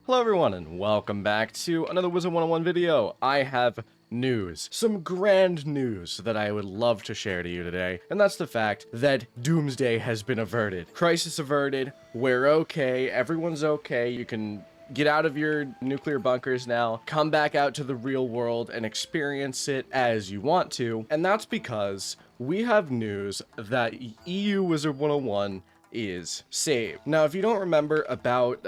Hello everyone and welcome back to another Wizard101 video. I have news, some grand news that I would love to share to you today, and that's the fact that Doomsday has been averted. Crisis averted, we're okay, everyone's okay, you can get out of your nuclear bunkers now, come back out to the real world and experience it as you want to, and that's because we have news that EU Wizard101 is saved. Now, if you don't remember, about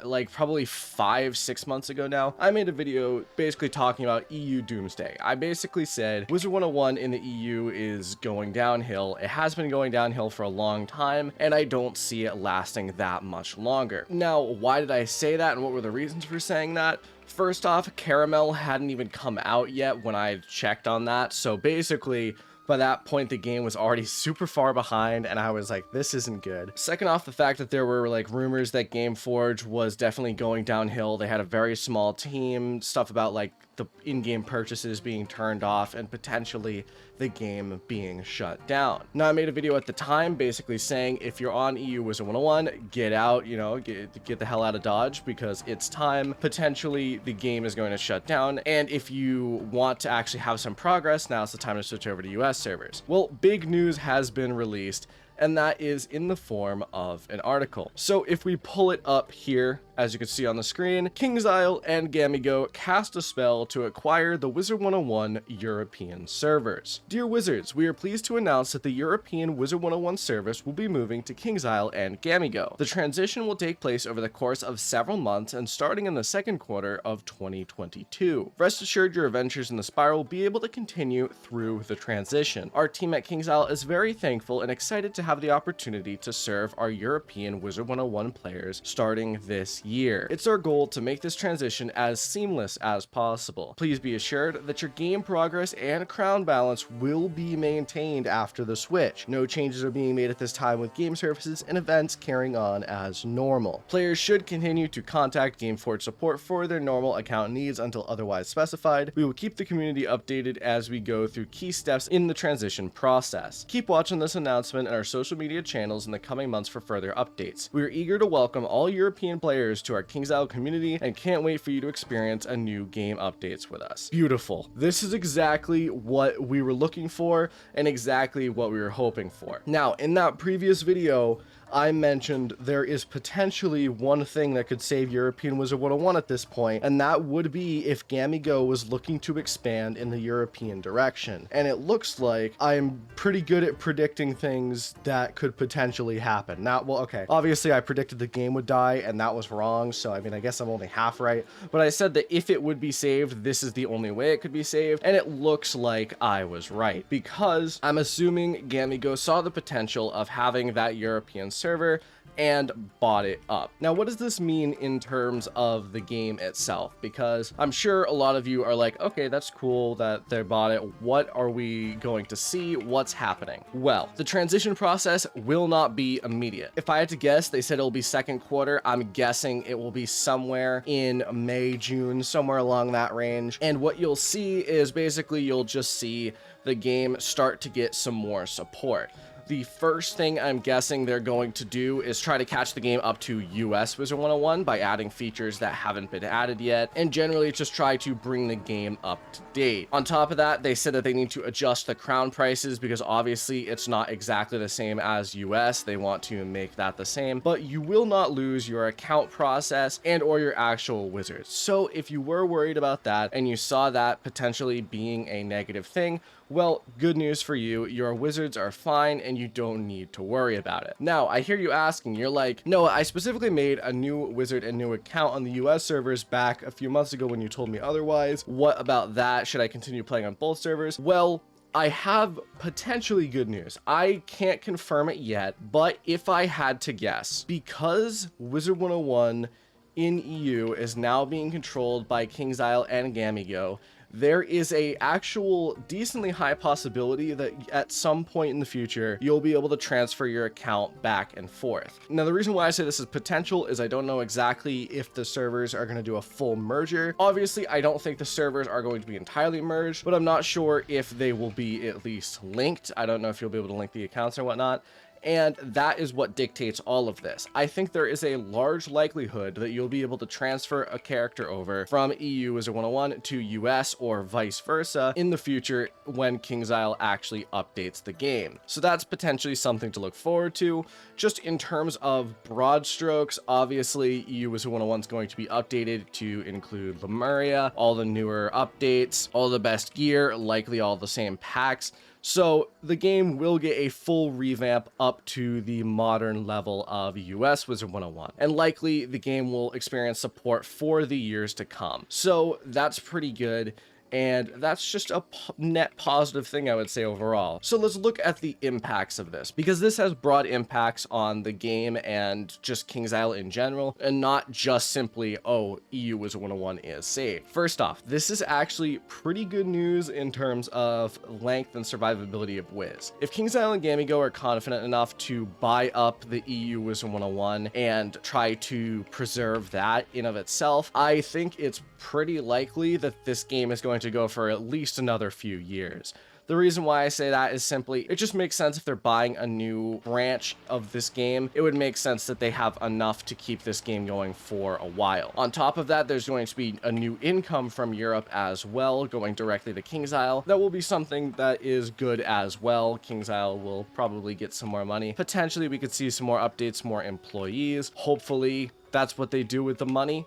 like probably 5-6 months ago now, I made a video basically talking about EU Doomsday. I basically said Wizard101 in the EU is going downhill. It has been going downhill for a long time, and I don't see it lasting that much longer. Now, why did I say that, and what were the reasons for saying that? First off, Caramel hadn't even come out yet when I checked on that, so basically by that point, the game was already super far behind, and I was like, this isn't good. Second off, the fact that there were like rumors that Gameforge was definitely going downhill. They had a very small team, stuff about like the in-game purchases being turned off and potentially the game being shut down. Now, I made a video at the time basically saying if you're on EU Wizard101, get out, you know, get the hell out of Dodge because it's time. Potentially the game is going to shut down, and if you want to actually have some progress, now's the time to switch over to US servers. Well, big news has been released, and that is in the form of an article. So if we pull it up here, as you can see on the screen, Kingsisle and Gamigo cast a spell to acquire the Wizard101 European servers. Dear Wizards, we are pleased to announce that the European Wizard101 service will be moving to Kingsisle and Gamigo. The transition will take place over the course of several months and starting in the second quarter of 2022. Rest assured your adventures in the Spiral will be able to continue through the transition. Our team at Kingsisle is very thankful and excited to have the opportunity to serve our European Wizard101 players starting this year. It's our goal to make this transition as seamless as possible. Please be assured that your game progress and crown balance will be maintained after the switch. No changes are being made at this time, with game services and events carrying on as normal. Players should continue to contact Gameforge support for their normal account needs until otherwise specified. We will keep the community updated as we go through key steps in the transition process. Keep watching this announcement and our social media channels in the coming months for further updates. We are eager to welcome all European players to our Kingsisle community and can't wait for you to experience a new game updates with us. Beautiful. This is exactly what we were looking for and exactly what we were hoping for. Now, in that previous video, I mentioned there is potentially one thing that could save European Wizard101 at this point, and that would be if Gamigo was looking to expand in the European direction. And it looks like I'm pretty good at predicting things that could potentially happen. Now, well, okay, obviously I predicted the game would die, and that was wrong, so I mean, I guess I'm only half right, but I said that if it would be saved, this is the only way it could be saved, and it looks like I was right, because I'm assuming Gamigo saw the potential of having that European server and bought it up. Now, what does this mean in terms of the game itself? Because I'm sure a lot of you are like, okay, that's cool that they bought it. What are we going to see? What's happening? Well, the transition process will not be immediate. If I had to guess, they said it'll be second quarter. I'm guessing it will be somewhere in May, June, somewhere along that range. And what you'll see is basically you'll just see the game start to get some more support. The first thing I'm guessing they're going to do is try to catch the game up to US Wizard101 by adding features that haven't been added yet, and generally just try to bring the game up to date. On top of that, they said that they need to adjust the crown prices because obviously it's not exactly the same as US. They want to make that the same, but you will not lose your account process and or your actual wizards. So if you were worried about that and you saw that potentially being a negative thing, well, good news for you, your wizards are fine and you don't need to worry about it. Now, I hear you asking, you're like, no, I specifically made a new wizard and new account on the US servers back a few months ago when you told me otherwise. What about that? Should I continue playing on both servers? Well, I have potentially good news. I can't confirm it yet, but if I had to guess, because Wizard101 in EU is now being controlled by Kingsisle and Gamigo, there is a actual decently high possibility that at some point in the future, you'll be able to transfer your account back and forth. Now, the reason why I say this is potential is I don't know exactly if the servers are going to do a full merger. Obviously, I don't think the servers are going to be entirely merged, but I'm not sure if they will be at least linked. I don't know if you'll be able to link the accounts or whatnot. And that is what dictates all of this. I think there is a large likelihood that you'll be able to transfer a character over from EU Wizard101 to US or vice versa in the future when Kingsisle actually updates the game. So that's potentially something to look forward to. Just in terms of broad strokes, obviously EU Wizard101 is going to be updated to include Lemuria, all the newer updates, all the best gear, likely all the same packs. So the game will get a full revamp up to the modern level of US Wizard101, and likely the game will experience support for the years to come. So that's pretty good. And that's just a net positive thing, I would say, overall. So let's look at the impacts of this, because this has broad impacts on the game and just Kingsisle in general, and not just simply, oh, EU Wizard101 is saved. First off, this is actually pretty good news in terms of length and survivability of Wiz. If Kingsisle and Gamigo are confident enough to buy up the EU Wizard101 and try to preserve that in of itself, I think it's pretty likely that this game is going to go for at least another few years. The reason why I say that is simply, it just makes sense if they're buying a new branch of this game, it would make sense that they have enough to keep this game going for a while. On top of that, there's going to be a new income from Europe as well, going directly to Kingsisle. That will be something that is good as well. Kingsisle will probably get some more money. Potentially, we could see some more updates, more employees. Hopefully, that's what they do with the money.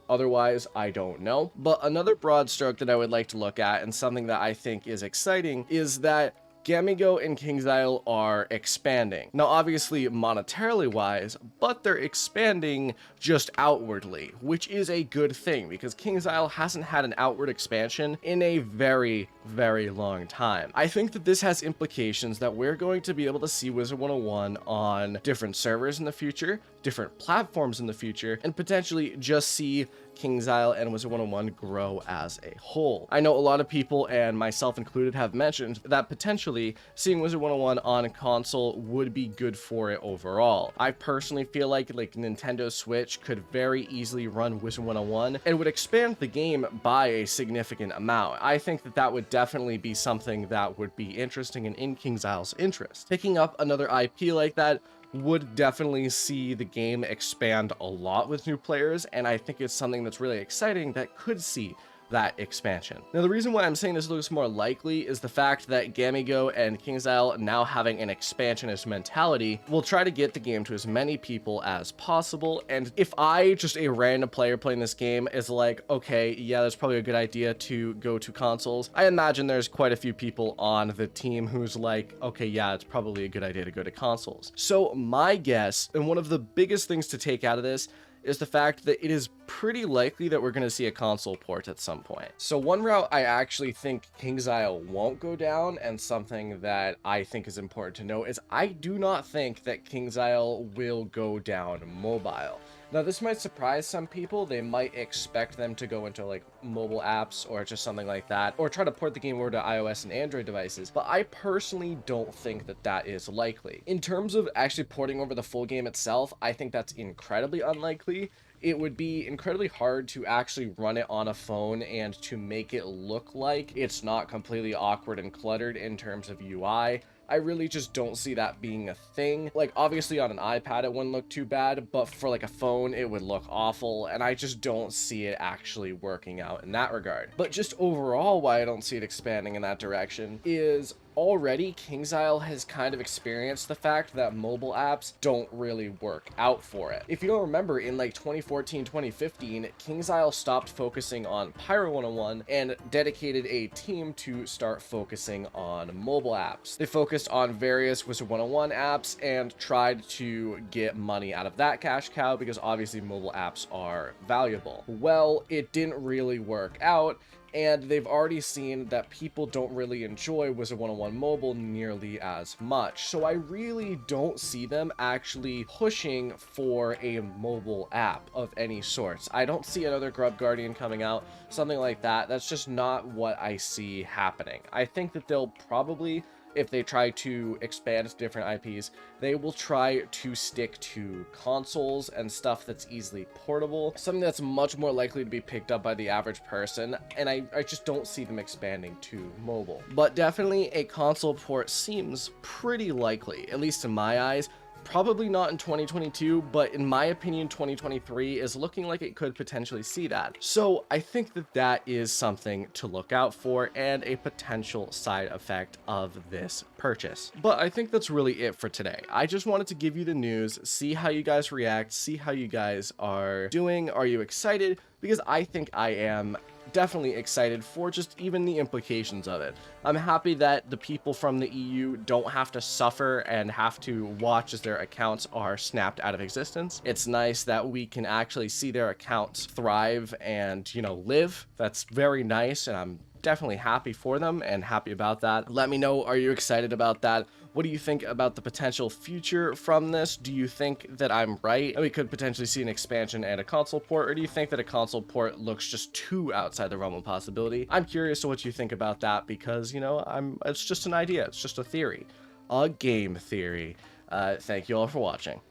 Otherwise, I don't know. But another broad stroke that I would like to look at, and something that I think is exciting, is that Gamigo and Kingsisle are expanding. Now, obviously, monetarily wise, but they're expanding just outwardly, which is a good thing, because Kingsisle hasn't had an outward expansion in a very, very long time. I think that this has implications that we're going to be able to see Wizard101 on different servers in the future, different platforms in the future, and potentially just see Kingsisle and Wizard101 grow as a whole. I know a lot of people, and myself included, have mentioned that potentially seeing Wizard101 on console would be good for it overall. I personally feel like Nintendo Switch could very easily run Wizard101 and would expand the game by a significant amount. I think that that would definitely be something that would be interesting and in Kingsisle's interest. Picking up another IP like that would definitely see the game expand a lot with new players, and I think it's something that's really exciting that could see that expansion. Now, the reason why I'm saying this looks more likely is the fact that Gamigo and Kingsisle, now having an expansionist mentality, will try to get the game to as many people as possible. And if I, just a random player playing this game, is like, okay, yeah, that's probably a good idea to go to consoles, I imagine there's quite a few people on the team who's like, okay, yeah, it's probably a good idea to go to consoles. So my guess, and one of the biggest things to take out of this, is the fact that it is pretty likely that we're going to see a console port at some point. So one route I actually think Kingsisle won't go down, and something that I think is important to note, is I do not think that Kingsisle will go down mobile. Now, this might surprise some people. They might expect them to go into like mobile apps or just something like that, or try to port the game over to iOS and Android devices, but I personally don't think that that is likely. In terms of actually porting over the full game itself, I think that's incredibly unlikely. It would be incredibly hard to actually run it on a phone and to make it look like it's not completely awkward and cluttered in terms of UI. I really just don't see that being a thing. Like, obviously on an iPad it wouldn't look too bad, but for like a phone it would look awful, and I just don't see it actually working out in that regard. But just overall, why I don't see it expanding in that direction is already Kingsisle has kind of experienced the fact that mobile apps don't really work out for it. If you don't remember, in like 2014, 2015, Kingsisle stopped focusing on Pyro 101 and dedicated a team to start focusing on mobile apps. They focused on various Wizard101 apps and tried to get money out of that cash cow, because obviously mobile apps are valuable. Well, it didn't really work out, and they've already seen that people don't really enjoy Wizard101 Mobile nearly as much. So I really don't see them actually pushing for a mobile app of any sorts. I don't see another Grub Guardian coming out, something like that. That's just not what I see happening. I think that they'll probably if they try to expand to different IPs, they will try to stick to consoles and stuff that's easily portable, something that's much more likely to be picked up by the average person, and I just don't see them expanding to mobile. But definitely a console port seems pretty likely, at least in my eyes. Probably not in 2022, but in my opinion, 2023 is looking like it could potentially see that. So I think that that is something to look out for and a potential side effect of this purchase. But I think that's really it for today. I just wanted to give you the news, see how you guys react, see how you guys are doing. Are you excited? Because I think I am definitely excited for just even the implications of it. I'm happy that the people from the EU don't have to suffer and have to watch as their accounts are snapped out of existence. It's nice that we can actually see their accounts thrive and, you know, live. That's very nice, and I'm definitely happy for them and happy about that. Let me know, are you excited about that? What do you think about the potential future from this? Do you think that I'm right and we could potentially see an expansion and a console port, or do you think that a console port looks just too outside the realm of possibility? I'm curious to what you think about that because, you know, it's just an idea. It's just a theory, a game theory. Thank you all for watching.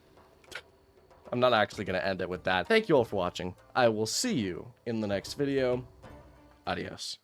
I'm not actually going to end it with that. Thank you all for watching. I will see you in the next video. Adios.